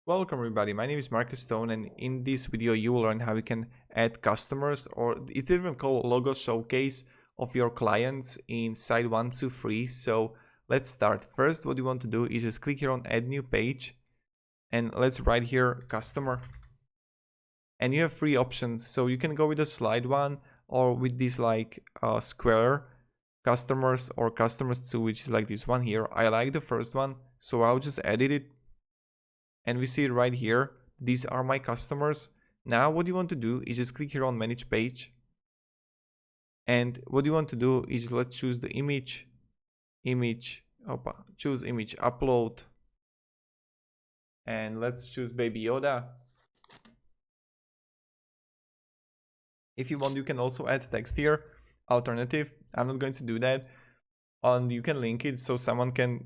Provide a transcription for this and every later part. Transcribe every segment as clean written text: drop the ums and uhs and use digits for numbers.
Welcome everybody, my name is Marcus Stone, and in this video you will learn how you can add customers, or it's even called logo showcase, of your clients in Site123. So let's start. First, what you want to do is just click here on add new page and let's write here customer. And you have three options, so you can go with the slide one or with this like square customers, or customers two, which is like this one here. I like the first one, so I'll just edit it. And we see it right here. These are my customers. Now what you want to do is just click here on manage page. And what you want to do is let's choose the image, choose image upload. And let's choose Baby Yoda. If you want, you can also add text here. Alternative, I'm not going to do that. And you can link it so someone can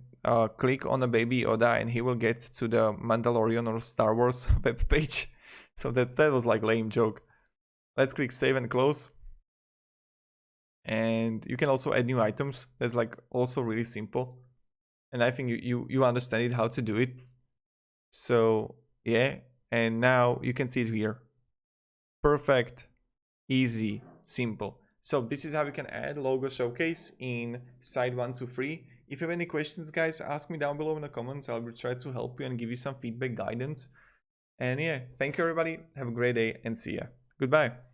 click on a Baby Yoda and he will get to the Mandalorian or Star Wars web page. So that was like lame joke. Let's click save and close. And you can also add new items. That's like also really simple. And I think you understand it, how to do it. So yeah, and now you can see it here. Perfect, easy, simple. So this is how you can add logo showcase in Site123. If you have any questions, guys, ask me down below in the comments. I'll try to help you and give you some feedback, guidance. And yeah, thank you everybody. Have a great day and see ya. Goodbye.